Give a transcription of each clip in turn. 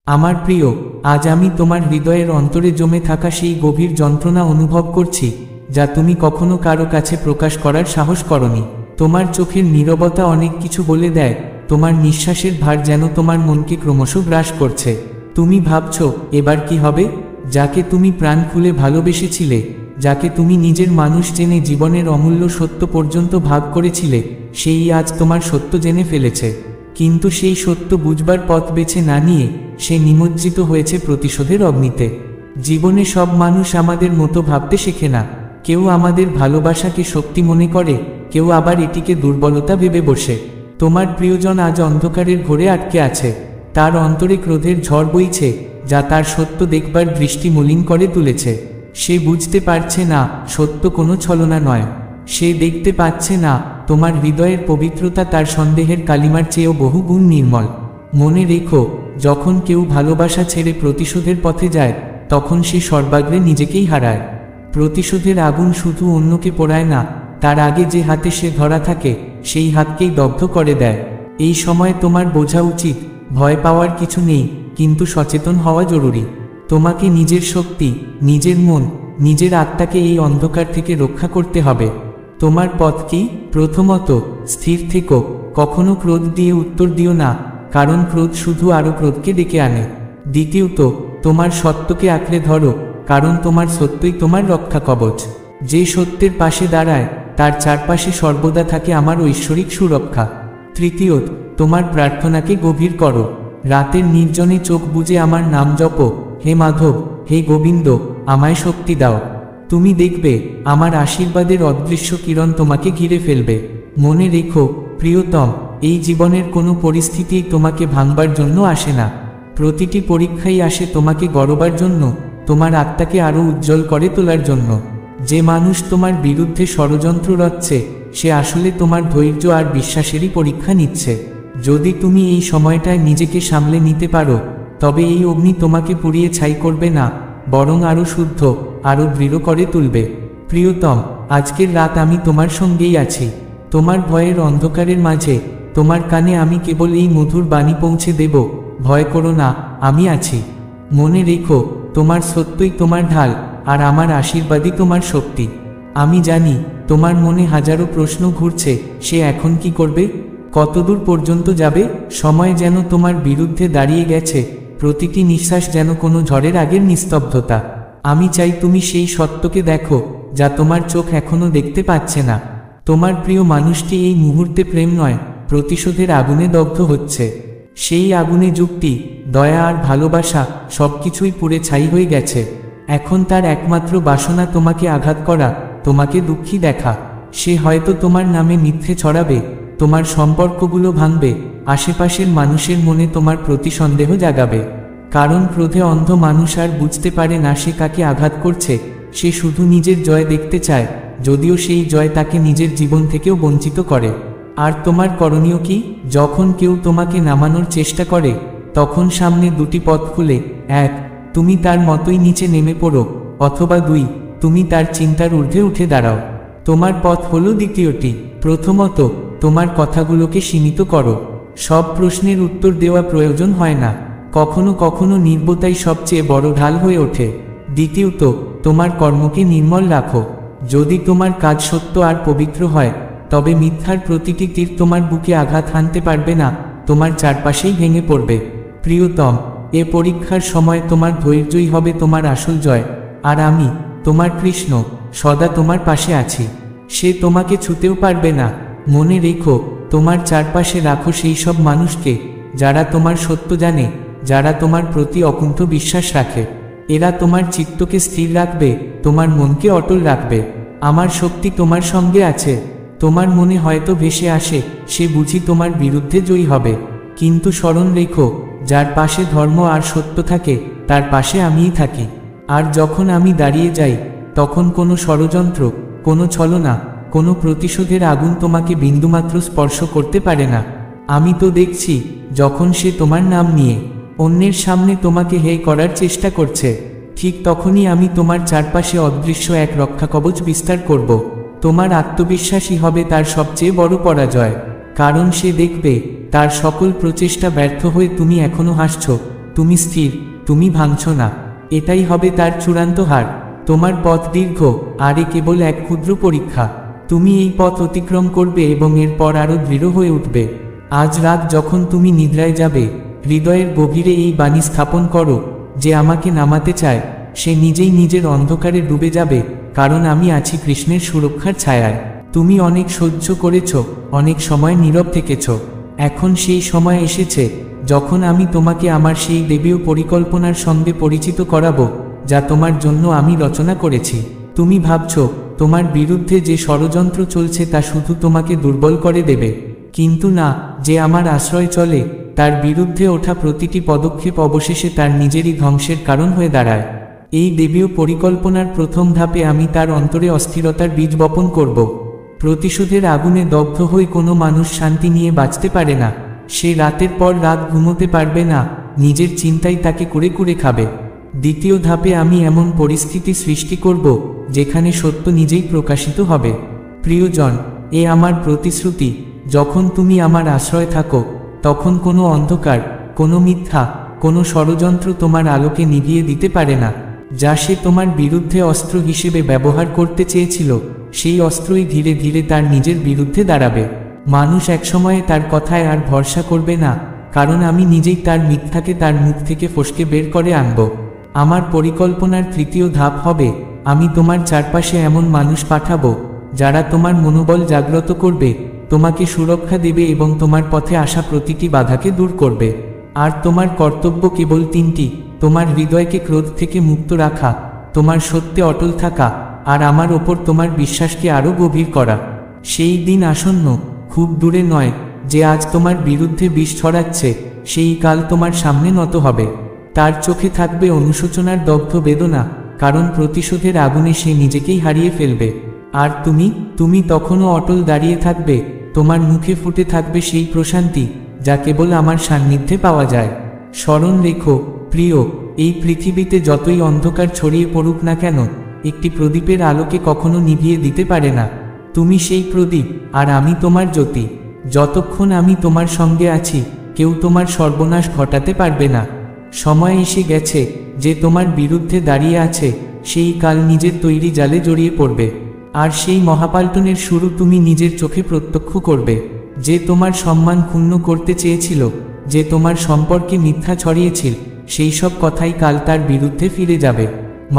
আমার প্রিয়, আজ আমি তোমার হৃদয়ের অন্তরে জমে থাকা সেই গভীর যন্ত্রণা অনুভব করছি, যা তুমি কখনো কারো কাছে প্রকাশ করার সাহস করনি। তোমার চোখের নীরবতা অনেক কিছু বলে দেয়, তোমার নিঃশ্বাসের ভার যেন তোমার মনকে ক্রমশ গ্রাস করছে। তুমি ভাবছো, এবার কি হবে? যাকে তুমি প্রাণ খুলে ভালোবেসেছিলে, যাকে তুমি নিজের মানুষ জেনে জীবনের অমূল্য সত্য পর্যন্ত ভাগ করেছিলে, সেই আজ তোমার সত্য জেনে ফেলেছে। কিন্তু সেই সত্য বুঝবার পথ বেছে না নিয়ে সে নিমজ্জিত হয়েছে প্রতিশোধের অগ্নিতে। জীবনে সব মানুষ আমাদের মতো ভাবতে শেখে না। কেউ আমাদের ভালোবাসাকে শক্তি মনে করে, কেউ আবার এটিকে দুর্বলতা ভেবে বসে। তোমার প্রিয়জন আজ অন্ধকারের ঘোরে আটকে আছে। তার অন্তরে ক্রোধের ঝড় বইছে, যা তার সত্য দেখবার দৃষ্টি মলিন করে তুলেছে। সে বুঝতে পারছে না সত্য কোনো ছলনা নয়। সে দেখতে পাচ্ছে না তোমার হৃদয়ের পবিত্রতা তার সন্দেহের কালিমার চেয়েও বহু গুণ নির্মল। মনে রেখো, যখন কেউ ভালোবাসা ছেড়ে প্রতিশোধের পথে যায়, তখন সে সর্বাগ্রে নিজেকেই হারায়। প্রতিশোধের আগুন শুধু অন্যকে পোড়ায় না, তার আগে যে হাতে সে ধরা থাকে সেই হাতকেই দগ্ধ করে দেয়। এই সময় তোমার বোঝা উচিত, ভয় পাওয়ার কিছু নেই, কিন্তু সচেতন হওয়া জরুরি। তোমাকে নিজের শক্তি, নিজের মন, নিজের আত্মাকে এই অন্ধকার থেকে রক্ষা করতে হবে। তোমার পথ কি? প্রথমত, স্থির থেকো। কখনো ক্রোধ দিয়ে উত্তর দিও না, কারণ ক্রোধ শুধু আরও ক্রোধকে ডেকে আনে। দ্বিতীয়ত, তোমার সত্যকে আঁকড়ে ধরো, কারণ তোমার সত্যই তোমার রক্ষা কবচ। যে সত্যের পাশে দাঁড়ায়, তার চারপাশে সর্বদা থাকে আমার ঐশ্বরিক সুরক্ষা। তৃতীয়ত, তোমার প্রার্থনাকে গভীর করো। রাতের নির্জনে চোখ বুজে আমার নাম জপো, হে মাধব, হে গোবিন্দ, আমায় শক্তি দাও। তুমি দেখবে আমার আশীর্বাদের অদৃশ্য কিরণ তোমাকে ঘিরে ফেলবে। মনে রেখো প্রিয়তম, এই জীবনের কোনো পরিস্থিতিই তোমাকে ভাঙবার জন্য আসে না। প্রতিটি পরীক্ষাই আসে তোমাকে গড়বার জন্য, তোমার আত্মাকে আরও উজ্জ্বল করে তোলার জন্য। যে মানুষ তোমার বিরুদ্ধে ষড়যন্ত্র রচছে, সে আসলে তোমার ধৈর্য আর বিশ্বাসেরই পরীক্ষা নিচ্ছে। যদি তুমি এই সময়টায় নিজেকে সামলে নিতে পারো, তবে এই অগ্নি তোমাকে পুড়িয়ে ছাই করবে না, বরং আরও শুদ্ধ, আরও দৃঢ় করে তুলবে। প্রিয়তম, আজকের রাত আমি তোমার সঙ্গেই আছি। তোমার ভয়ের অন্ধকারের মাঝে তোমার কানে আমি কেবল এই মধুর বাণী পৌঁছে দেব, ভয় করো না, আমি আছি। মনে রেখো, তোমার সত্যই তোমার ঢাল, আর আমার আশীর্বাদই তোমার শক্তি। আমি জানি তোমার মনে হাজারো প্রশ্ন ঘুরছে, সে এখন কি করবে, কতদূর পর্যন্ত যাবে। সময় যেন তোমার বিরুদ্ধে দাঁড়িয়ে গেছে, প্রতিটি নিঃশ্বাস যেন কোনো ঝড়ের আগের নিস্তব্ধতা। আমি চাই তুমি সেই সত্যকে দেখো, যা তোমার চোখ এখনো দেখতে পাচ্ছে না। তোমার প্রিয় মানুষটি এই মুহূর্তে প্রেম নয়, প্রতিশোধের আগুনে দগ্ধ হচ্ছে। সেই আগুনে যুক্তি, দয়া আর ভালোবাসা সবকিছুই পুড়ে ছাই হয়ে গেছে। এখন তার একমাত্র বাসনা তোমাকে আঘাত করা, তোমাকে দুঃখী দেখা। সে হয়তো তোমার নামে মিথ্যে ছড়াবে, তোমার সম্পর্কগুলো ভাঙবে, আশেপাশের মানুষের মনে তোমার প্রতি সন্দেহ জাগাবে। কারণ ক্রোধে অন্ধ মানুষ আর বুঝতে পারে না সে কাকে আঘাত করছে। সে শুধু নিজের জয় দেখতে চায়, যদিও সেই জয় তাকে নিজের জীবন থেকেও বঞ্চিত করে। আর তোমার করণীয় কি? যখন কেউ তোমাকে নামানোর চেষ্টা করে, তখন সামনে দুটি পথ খুলে। 1, তুমি তার মতোই নিচে নেমে পড়ো, অথবা 2, তুমি তার চিন্তার ঊর্ধ্বে উঠে দাঁড়াও। তোমার পথ হলো দ্বিতীয়টি। প্রথমত, তোমার কথাগুলোকে সীমিত করো। সব প্রশ্নের উত্তর দেওয়া প্রয়োজন হয় না, কখনো কখনো নির্বোধতাই সবচেয়ে বড় ঢাল হয়ে ওঠে। দ্বিতীয়ত, তোমার কর্মকে নির্মল রাখো। যদি তোমার কাজ সত্য আর পবিত্র হয়, তবে মিথ্যার প্রতিটি তীর তোমার বুকে আঘাত হানতে পারবে না, তোমার চারপাশেই ভেঙে পড়বে। প্রিয়তম, এ পরীক্ষার সময় তোমার ধৈর্যই হবে তোমার আসল জয়। আর আমি, তোমার কৃষ্ণ, সদা তোমার পাশে আছি। সে তোমাকে ছুঁতেও পারবে না। মনে রেখো, তোমার চারপাশে রাখো সেই সব মানুষকে, যারা তোমার সত্য জানে, যারা তোমার প্রতি অকুণ্ঠ বিশ্বাস রাখে। এরা তোমার চিত্তকে স্থির রাখবে, তোমার মনকে অটল রাখবে। আমার শক্তি তোমার সঙ্গে আছে। তোমার মনে হয়তো ভেসে আসে সে বুঝি তোমার বিরুদ্ধে জয়ী হবে, কিন্তু স্মরণ রেখো, যার পাশে ধর্ম আর সত্য থাকে, তার পাশে আমিই থাকি। আর যখন আমি দাঁড়িয়ে যাই, তখন কোনো ষড়যন্ত্র, কোনো ছলনা, কোনো প্রতিশোধের আগুন তোমাকে বিন্দুমাত্র স্পর্শ করতে পারে না। আমি তো দেখছি, যখন সে তোমার নাম নিয়ে অন্যের সামনে তোমাকে হেয় করার চেষ্টা করছে, ঠিক তখনই আমি তোমার চারপাশে অদৃশ্য এক রক্ষাকবচ বিস্তার করব। তোমার আত্মবিশ্বাসই হবে তার সবচেয়ে বড় পরাজয়, কারণ সে দেখবে তার সকল প্রচেষ্টা ব্যর্থ হয়ে তুমি এখনো হাসছ, তুমি স্থির, তুমি ভাঙছ না। এটাই হবে তার চূড়ান্ত হার। তোমার পথ দীর্ঘ, আর এ কেবল এক ক্ষুদ্র পরীক্ষা। তুমি এই পথ অতিক্রম করবে এবং এরপর আরও দৃঢ় হয়ে উঠবে। আজ রাত যখন তুমি নিদ্রায় যাবে, হৃদয়ের গভীরে এই বাণী স্থাপন করো, যে আমাকে নামাতে চায় সে নিজেই নিজের অন্ধকারে ডুবে যাবে, কারণ আমি আছি কৃষ্ণের সুরক্ষার ছায়ায়। তুমি অনেক সহ্য করেছ, অনেক সময় নীরব থেকেছ। এখন সেই সময় এসেছে যখন আমি তোমাকে আমার সেই দেবীয় পরিকল্পনার সঙ্গে পরিচিত করাবো, যা তোমার জন্য আমি রচনা করেছি। তুমি ভাবছ তোমার বিরুদ্ধে যে ষড়যন্ত্র চলছে তা শুধু তোমাকে দুর্বল করে দেবে, কিন্তু না, যে আমার আশ্রয় চলে তার বিরুদ্ধে ওঠা প্রতিটি পদক্ষেপ অবশেষে তার নিজেরই ধ্বংসের কারণ হয়ে দাঁড়ায়। এই দেবীয় পরিকল্পনার প্রথম ধাপে আমি তার অন্তরে অস্থিরতার বীজ বপন করব। প্রতিশোধের আগুনে দগ্ধ হয়ে কোনো মানুষ শান্তি নিয়ে বাঁচতে পারে না। সে রাতের পর রাত ঘুমোতে পারবে না, নিজের চিন্তাই তাকে কুরে কুরে খাবে। দ্বিতীয় ধাপে আমি এমন পরিস্থিতি সৃষ্টি করব যেখানে সত্য নিজেই প্রকাশিত হবে। প্রিয়জন, এ আমার প্রতিশ্রুতি, যখন তুমি আমার আশ্রয় থাকো তখন কোনো অন্ধকার, কোনো মিথ্যা, কোনো ষড়যন্ত্র তোমার আলোকে নিভিয়ে দিতে পারে না। যা সে তোমার বিরুদ্ধে অস্ত্র হিসেবে ব্যবহার করতে চেয়েছিল, সেই অস্ত্রই ধীরে ধীরে তার নিজের বিরুদ্ধে দাঁড়াবে। মানুষ একসময়ে তার কথায় আর ভরসা করবে না, কারণ আমি নিজেই তার মিথ্যাকে তার মুখ থেকে ফসকে বের করে আনব। আমার পরিকল্পনার তৃতীয় ধাপ হবে, আমি তোমার চারপাশে এমন মানুষ পাঠাবো যারা তোমার মনোবল জাগ্রত করবে, তোমাকে সুরক্ষা দেবে এবং তোমার পথে আসা প্রতিটি বাধাকে দূর করবে। আর তোমার কর্তব্য কেবল তিনটি: তোমার হৃদয়কে ক্রোধ থেকে মুক্ত রাখা, তোমার সত্যে অটল থাকা, আর আমার ওপর তোমার বিশ্বাসকে আরও গভীর করা। সেই দিন আসন্ন, খুব দূরে নয়, যে আজ তোমার বিরুদ্ধে বিষ ছড়াচ্ছে সেই কাল তোমার সামনে নত হবে। তার চোখে থাকবে অনুশোচনার দগ্ধ বেদনা, কারণ প্রতিশোধের আগুনে সে নিজেকেই হারিয়ে ফেলবে। আর তুমি তখনও অটল দাঁড়িয়ে থাকবে, তোমার মুখে ফুটে থাকবে সেই প্রশান্তি যা কেবল আমার সান্নিধ্যে পাওয়া যায়। স্মরণ রেখো প্রিয়, এই পৃথিবীতে যতই অন্ধকার ছড়িয়ে পড়ুক না কেন, একটি প্রদীপের আলোকে কখনো নিভিয়ে দিতে পারে না। তুমি সেই প্রদীপ, আর আমি তোমার জ্যোতি। যতক্ষণ আমি তোমার সঙ্গে আছি, কেউ তোমার সর্বনাশ ঘটাতে পারবে না। সময় এসে গেছে, যে তোমার বিরুদ্ধে দাঁড়িয়ে আছে সেই কাল নিজের তৈরি জালে জড়িয়ে পড়বে। আর সেই মহাপাল্টনের শুরু তুমি নিজের চোখে প্রত্যক্ষ করবে। যে তোমার সম্মান ক্ষুণ্ণ করতে চেয়েছিল, যে তোমার সম্পর্কে মিথ্যা ছড়িয়েছিল, সেই সব কথাই কাল তার বিরুদ্ধে ফিরে যাবে।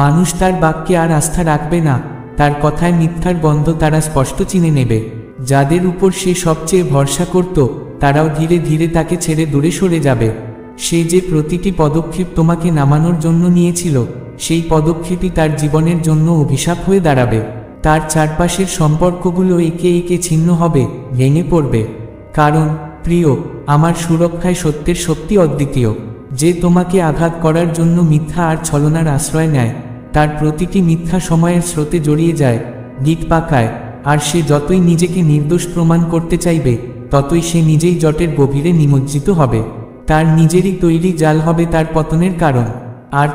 মানুষ তার বাক্যে আর আস্থা রাখবে না, তার কথায় মিথ্যার গন্ধ তারা স্পষ্ট চিনে নেবে। যাদের উপর সে সবচেয়ে ভরসা করত, তারাও ধীরে ধীরে তাকে ছেড়ে দূরে সরে যাবে। সে যে প্রতিটি পদক্ষেপ তোমাকে নামানোর জন্য নিয়েছিল, সেই পদক্ষেপই তার জীবনের জন্য অভিশাপ হয়ে দাঁড়াবে। তার চারপাশের সম্পর্কগুলো একে একে ছিন্ন হবে, ভেঙে পড়বে। কারণ প্রিয়, আমার সুরক্ষায় সত্যের শক্তি অদ্বিতীয়। যে তোমাকে আঘাত করার জন্য মিথ্যা আর ছলনার আশ্রয় নেয়, তার প্রতিটি মিথ্যা সময়ের স্রোতে জড়িয়ে যায়, গিট পাকায়। আর সে যতই নিজেকে নির্দোষ প্রমাণ করতে চাইবে, ততই সে নিজেই জটের গভীরে নিমজ্জিত হবে। তার নিজেরই তৈরি জাল হবে তার পতনের কারণ। আর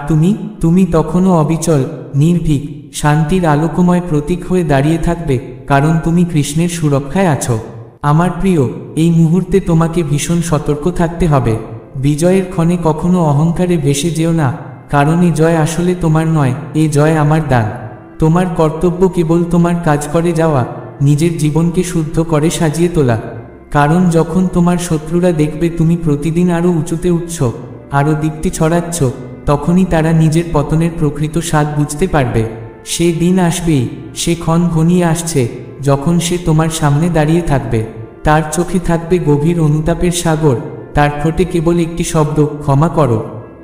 তুমি তখনও অবিচল, নির্ভীক, শান্তির আলোকময় প্রতীক হয়ে দাঁড়িয়ে থাকবে, কারণ তুমি কৃষ্ণের সুরক্ষায় আছো। আমার প্রিয়, এই মুহূর্তে তোমাকে ভীষণ সতর্ক থাকতে হবে। বিজয়ের ক্ষণে কখনো অহংকারে ভেসে যেও না, কারণ এ জয় আসলে তোমার নয়, এ জয় আমার দান। তোমার কর্তব্য কেবল তোমার কাজ করে যাওয়া, নিজের জীবনকে শুদ্ধ করে সাজিয়ে তোলা। কারণ যখন তোমার শত্রুরা দেখবে তুমি প্রতিদিন আরও উঁচুতে উঠছ, আরও দীপ্তি ছড়াচ্ছ, তখনই তারা নিজের পতনের প্রকৃত স্বাদ বুঝতে পারবে। সে দিন আসবেই, সে ক্ষণ ঘনিয়ে আসছে, যখন সে তোমার সামনে দাঁড়িয়ে থাকবে। তার চোখে থাকবে গভীর অনুতাপের সাগর, তার ঠোঁটে কেবল একটি শব্দ, ক্ষমা করো।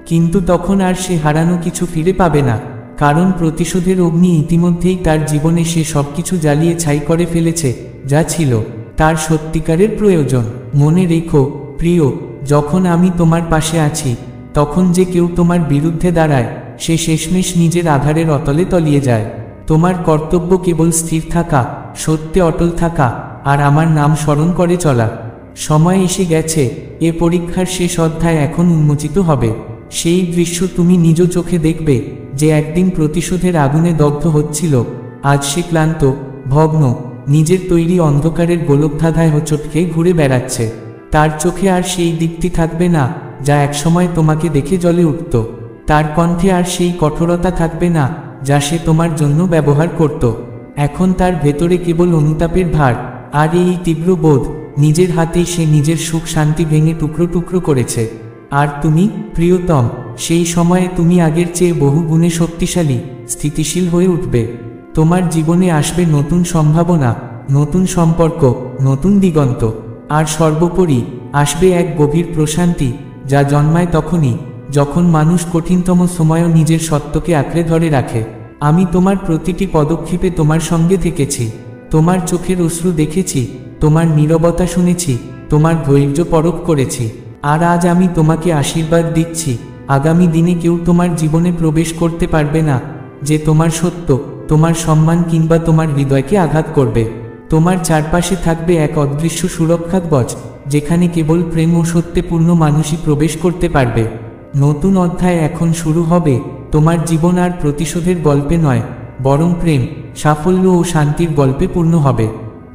কিন্তু তখন আর সে হারানো কিছু ফিরে পাবে না, কারণ প্রতিশোধের অগ্নি ইতিমধ্যেই তার জীবনে সে সবকিছু জ্বালিয়ে ছাই করে ফেলেছে যা ছিল তার সত্যিকারের প্রয়োজন। মনে রেখো প্রিয়, যখন আমি তোমার পাশে আছি, তখন যে কেউ তোমার বিরুদ্ধে দাঁড়ায়, সে শেষমেশ নিজের আধারের অতলে তলিয়ে যায়। তোমার কর্তব্য কেবল স্থির থাকা, সত্যে অটল থাকা, আর আমার নাম স্মরণ করে চলা। সময় এসে গেছে, এ পরীক্ষার শেষ অধ্যায় এখন উন্মোচিত হবে। সেই দৃশ্য তুমি নিজ চোখে দেখবে, যে একদিন প্রতিশোধের আগুনে দগ্ধ হচ্ছিল, আজ সে ক্লান্ত, ভগ্ন, নিজের তৈরি অন্ধকারের গোলকধাঁধায় হোঁচট খেয়ে ঘুরে বেড়াচ্ছে। তার চোখে আর সেই দীপ্তি থাকবে না, যা একসময় তোমাকে দেখে জ্বলে উঠত। তার কণ্ঠে আর সেই কঠোরতা থাকবে না যা সে তোমার জন্য ব্যবহার করত। এখন তার ভেতরে কেবল অনুতাপের ভার, আর এই তীব্র বোধ, নিজের হাতেই সে নিজের সুখ শান্তি ভেঙে টুকরো টুকরো করেছে। আর তুমি, প্রিয়তম, সেই সময়ে তুমি আগের চেয়ে বহু গুণে শক্তিশালী, স্থিতিশীল হয়ে উঠবে। তোমার জীবনে আসবে নতুন সম্ভাবনা, নতুন সম্পর্ক, নতুন দিগন্ত, আর সর্বোপরি আসবে এক গভীর প্রশান্তি যা জন্মায় তখনই যখন মানুষ কঠিনতম সময়ও নিজের সত্যকে আঁকড়ে ধরে রাখে। আমি তোমার প্রতিটি পদক্ষেপে তোমার সঙ্গে থেকেছি, তোমার চোখের অশ্রু দেখেছি, তোমার নীরবতা শুনেছি, তোমার ধৈর্য পরখ করেছি। আর আজ আমি তোমাকে আশীর্বাদ দিচ্ছি, আগামী দিনে কেউ তোমার জীবনে প্রবেশ করতে পারবে না যে তোমার সত্য, তোমার সম্মান কিংবা তোমার হৃদয়কে আঘাত করবে। তোমার চারপাশে থাকবে এক অদৃশ্য সুরক্ষা কবচ, যেখানে কেবল প্রেম ও সত্যপূর্ণ মানুষই প্রবেশ করতে পারবে। নতুন অধ্যায় এখন শুরু হবে। তোমার জীবন আর প্রতিশোধের গল্পে নয়, বরং প্রেম, সাফল্য ও শান্তির গল্পে পূর্ণ হবে।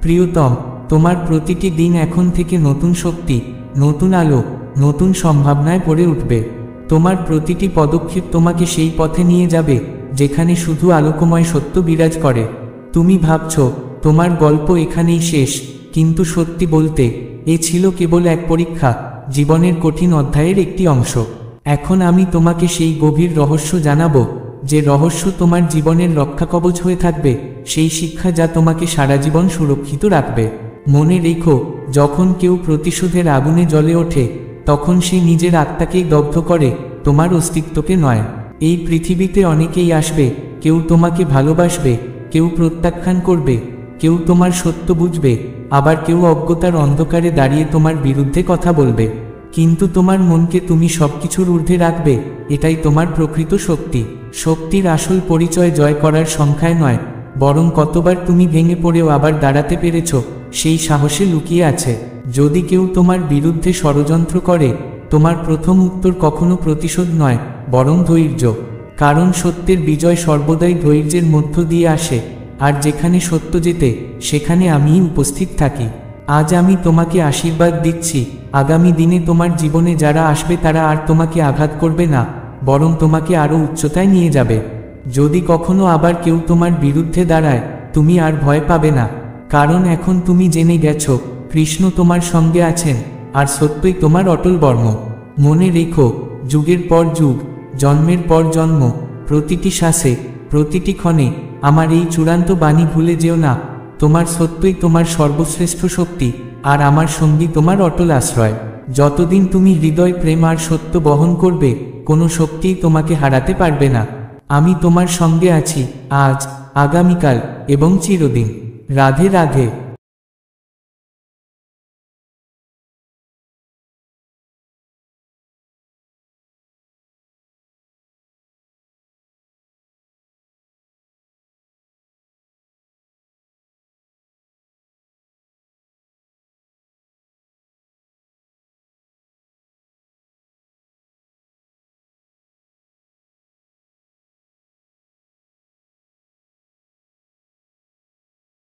প্রিয়তম, তোমার প্রতিটি দিন এখন থেকে নতুন শক্তি, নতুন আলো, নতুন সম্ভাবনায় ভরে উঠবে। তোমার প্রতিটি পদক্ষেপ তোমাকে সেই পথে নিয়ে যাবে যেখানে শুধু আলোকময় সত্য বিরাজ করে। তুমি ভাবছ তোমার গল্প এখানেই শেষ, কিন্তু সত্যি বলতে এ ছিল কেবল এক পরীক্ষা, জীবনের কঠিন অধ্যায়ের একটি অংশ। এখন আমি তোমাকে সেই গভীর রহস্য জানাবো, যে রহস্য তোমার জীবনের রক্ষাকবচ হয়ে থাকবে, সেই শিক্ষা যা তোমাকে সারা জীবন সুরক্ষিত রাখবে। মনে রেখো, যখন কেউ প্রতিশোধের আগুনে জ্বলে ওঠে, তখন সে নিজের আত্মাকেই দগ্ধ করে, তোমার অস্তিত্বকে নয়। এই পৃথিবীতে অনেকেই আসবে, কেউ তোমাকে ভালোবাসবে, কেউ প্রত্যাখ্যান করবে, কেউ তোমার সত্য বুঝবে, আবার কেউ অজ্ঞতার অন্ধকারে দাঁড়িয়ে তোমার বিরুদ্ধে কথা বলবে। কিন্তু তোমার মনকে তুমি সবকিছুর ঊর্ধ্বে রাখবে, এটাই তোমার প্রকৃত শক্তি। শক্তির আসল পরিচয় জয় করার সংখ্যায় নয়, বরং কতবার তুমি ভেঙে পড়েও আবার দাঁড়াতে পেরেছ, সেই সাহসে লুকিয়ে আছে। যদি কেউ তোমার বিরুদ্ধে ষড়যন্ত্র করে, তোমার প্রথম উত্তর কখনো প্রতিশোধ নয়, বরং ধৈর্য। কারণ সত্যের বিজয় সর্বদাই ধৈর্যের মধ্য দিয়ে আসে, আর যেখানে সত্য জেতে, সেখানে আমিই উপস্থিত থাকি। আজ আমি তোমাকে আশীর্বাদ দিচ্ছি, আগামী দিনে তোমার জীবনে যারা আসবে তারা আর তোমাকে আঘাত করবে না, বরং তোমাকে আরও উচ্চতায় নিয়ে যাবে। যদি কখনো আবার কেউ তোমার বিরুদ্ধে দাঁড়ায়, তুমি আর ভয় পাবে না, কারণ এখন তুমি জেনে গেছো কৃষ্ণ তোমার সঙ্গে আছেন, আর সত্যই তোমার অটল বর্ম। মনে রেখো, যুগের পর যুগ, জন্মের পর জন্ম, প্রতিটি শ্বাসে, প্রতিটি ক্ষণে আমার এই চূড়ান্ত বাণী ভুলে যেও না। তোমার সত্যই তোমার সর্বশ্রেষ্ঠ শক্তি, আর আমার সঙ্গী তোমার অটল আশ্রয়। যতদিন তুমি হৃদয়, প্রেম আর সত্য বহন করবে, কোনো শক্তিই তোমাকে হারাতে পারবে না। আমি তোমার সঙ্গে আছি, আজ, আগামীকাল এবং চিরদিন। রাধে রাধে।